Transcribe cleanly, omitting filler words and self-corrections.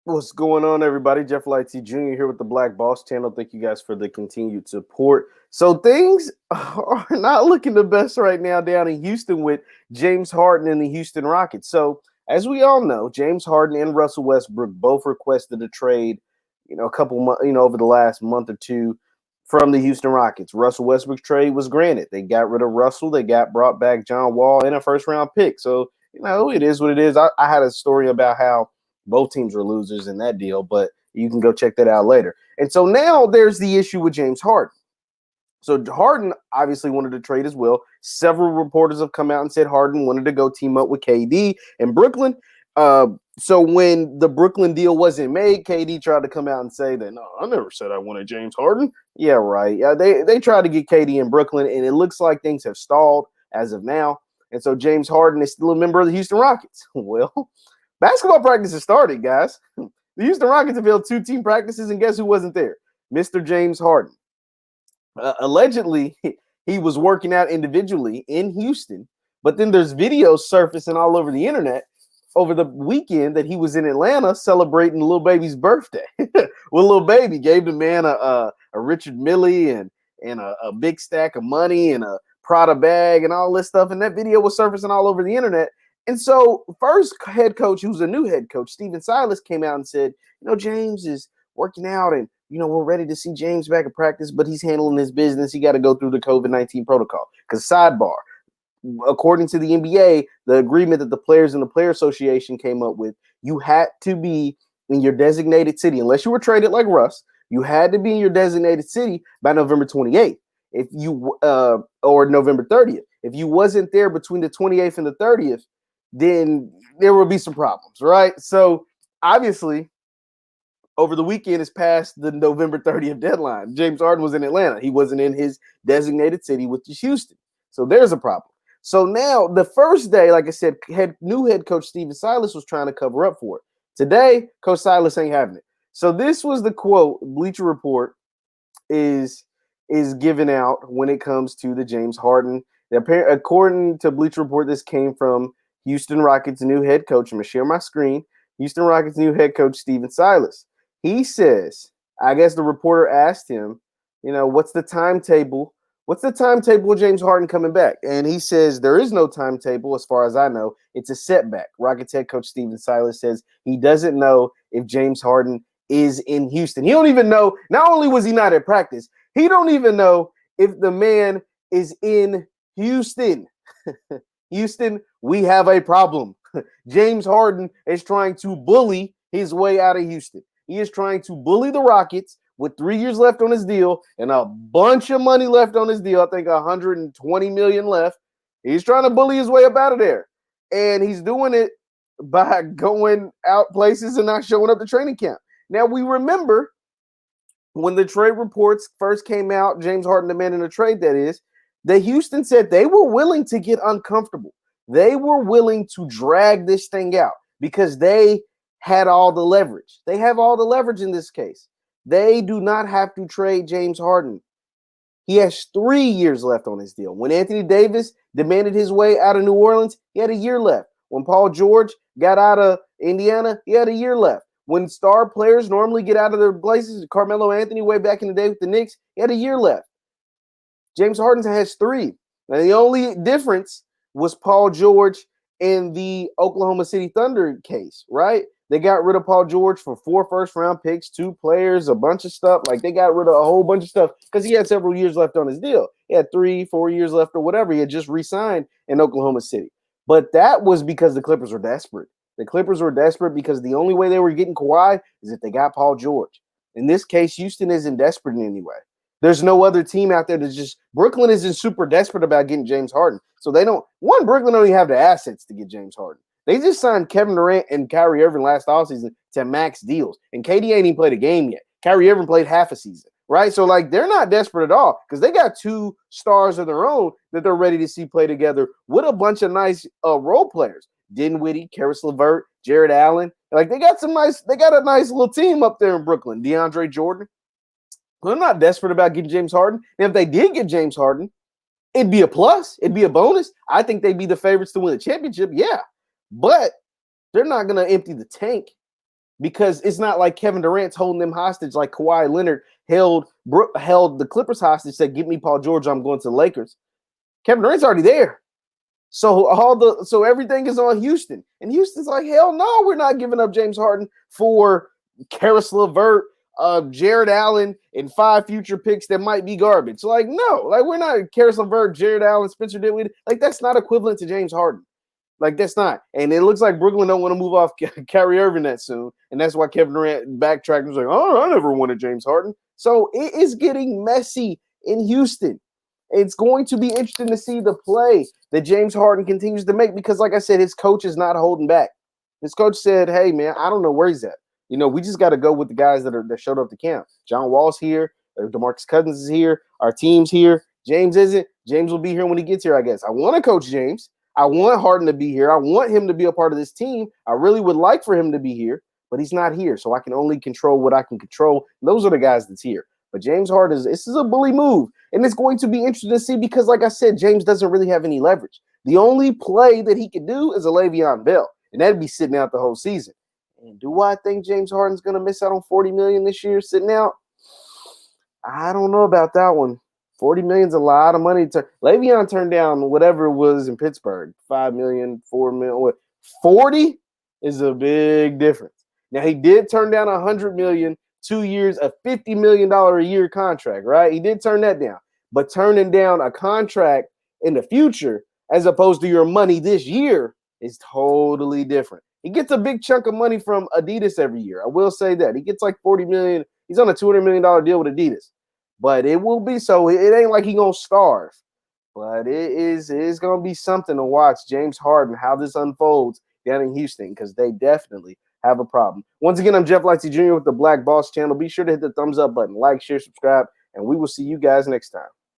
What's going on, everybody? Jeff LightsyJr. here with the Black Boss channel. Thank you guys for the continued support. So things are not looking the best right now down in Houston with James Harden and the Houston Rockets. So as we all know, James Harden and Russell Westbrook both requested a trade, a couple months, over the last month or two from the Houston Rockets. Russell Westbrook's trade was granted. They got rid of Russell. They brought back John Wall and a first-round pick. So, it is what it is. I had a story about how both teams were losers in that deal, but you can go check that out later. And so now there's the issue with James Harden. So Harden obviously wanted to trade as well. Several reporters have come out and said Harden wanted to go team up with KD in Brooklyn. So when the Brooklyn deal wasn't made, KD tried to come out and say that, no, I never said I wanted James Harden. Yeah, right. Yeah, they tried to get KD in Brooklyn, and it looks like things have stalled as of now. And so James Harden is still a member of the Houston Rockets. Well, basketball practices started, guys. The Houston Rockets have held 2 team practices, and guess who wasn't there? Mr. James Harden. Allegedly, he was working out individually in Houston, but then there's videos surfacing all over the internet over the weekend that he was in Atlanta celebrating Lil Baby's birthday. Well, Lil Baby gave the man a Richard Mille and a big stack of money and a Prada bag and all this stuff, and that video was surfacing all over the internet. And so first head coach, who's a new head coach, Stephen Silas, came out and said, James is working out and, we're ready to see James back at practice, but he's handling his business. He got to go through the COVID-19 protocol. Because sidebar, according to the NBA, the agreement that the players and the Player Association came up with, you had to be in your designated city. Unless you were traded like Russ, you had to be in your designated city by November 28th. If you or November 30th. If you wasn't there between the 28th and the 30th, then there will be some problems, right? So obviously, over the weekend is past the November 30th deadline. James Harden was in Atlanta. He wasn't in his designated city, which is Houston. So there's a problem. So now the first day, like I said, new head coach Stephen Silas was trying to cover up for it. Today, Coach Silas ain't having it. So this was the quote Bleacher Report is given out when it comes to the James Harden. According to Bleacher Report, this came from Houston Rockets' new head coach. I'm going to share my screen. Houston Rockets' new head coach, Stephen Silas. He says, I guess the reporter asked him, what's the timetable? What's the timetable of James Harden coming back? And he says, there is no timetable as far as I know. It's a setback. Rockets head coach Stephen Silas says he doesn't know if James Harden is in Houston. He don't even know. Not only was he not at practice, he don't even know if the man is in Houston. Houston, we have a problem. James Harden is trying to bully his way out of Houston. He is trying to bully the Rockets with 3 years left on his deal and a bunch of money left on his deal. I think $120 million left. He's trying to bully his way up out of there. And he's doing it by going out places and not showing up to training camp. Now, we remember when the trade reports first came out, James Harden demanding a trade, that is, that Houston said they were willing to get uncomfortable. They were willing to drag this thing out because they had all the leverage. They have all the leverage in this case. They do not have to trade James Harden. He has 3 years left on his deal. When Anthony Davis demanded his way out of New Orleans, he had a year left. When Paul George got out of Indiana, he had a year left. When star players normally get out of their places, Carmelo Anthony way back in the day with the Knicks, he had a year left. James Harden has 3. Now, the only difference was Paul George in the Oklahoma City Thunder case, right? They got rid of Paul George for 4 first-round picks, 2 players, a bunch of stuff. Like, they got rid of a whole bunch of stuff because he had several years left on his deal. He had 3-4 years left or whatever. He had just re-signed in Oklahoma City. But that was because the Clippers were desperate. The Clippers were desperate because the only way they were getting Kawhi is if they got Paul George. In this case, Houston isn't desperate in any way. There's no other team out there that's just – Brooklyn isn't super desperate about getting James Harden. So they don't – Brooklyn don't even have the assets to get James Harden. They just signed Kevin Durant and Kyrie Irving last offseason to max deals. And KD ain't even played a game yet. Kyrie Irving played half a season, right? So, they're not desperate at all because they got 2 stars of their own that they're ready to see play together with a bunch of nice role players. Dinwiddie, Karis LeVert, Jared Allen. They got a nice little team up there in Brooklyn. DeAndre Jordan. They're not desperate about getting James Harden. And if they did get James Harden, it'd be a plus. It'd be a bonus. I think they'd be the favorites to win the championship. Yeah. But they're not going to empty the tank. because it's not like Kevin Durant's holding them hostage like Kawhi Leonard held the Clippers hostage, said, "Give me Paul George, I'm going to the Lakers." Kevin Durant's already there. So everything is on Houston. And Houston's like, hell no, we're not giving up James Harden for Karis LeVert, Jared Allen, and 5 future picks that might be garbage. Like, no, like we're not Karis LeVert, Jared Allen, Spencer Dinwiddie. Like, that's not equivalent to James Harden. Like, that's not. And it looks like Brooklyn don't want to move off Kyrie Irving that soon. And that's why Kevin Durant backtracked and was like, oh, I never wanted James Harden. So it is getting messy in Houston. It's going to be interesting to see the play that James Harden continues to make because, like I said, his coach is not holding back. His coach said, hey, man, I don't know where he's at. We just got to go with the guys that showed up to camp. John Wall's here. DeMarcus Cousins is here. Our team's here. James isn't. James will be here when he gets here, I guess. I want to coach James. I want Harden to be here. I want him to be a part of this team. I really would like for him to be here, but he's not here. So I can only control what I can control. And those are the guys that's here. But James Harden, this is a bully move. And it's going to be interesting to see because, like I said, James doesn't really have any leverage. The only play that he could do is a Le'Veon Bell, and that'd be sitting out the whole season. And do I think James Harden's going to miss out on $40 million this year sitting out? I don't know about that one. $40 million is a lot of money. Le'Veon turned down whatever it was in Pittsburgh, $5 million, $4 million. 40 is a big difference. Now, he did turn down $100 million. 2 years, a $50 million a year contract, right? He did turn that down. But turning down a contract in the future as opposed to your money this year is totally different. He gets a big chunk of money from Adidas every year. I will say that. He gets like $40 million. He's on a $200 million deal with Adidas. But it will be so. It ain't like he's going to starve. But it's going to be something to watch James Harden, how this unfolds down in Houston, because they definitely have a problem. Once again, I'm Jeff LightsyJr with the Black Boss channel. Be sure to hit the thumbs up button, like, share, subscribe, and we will see you guys next time.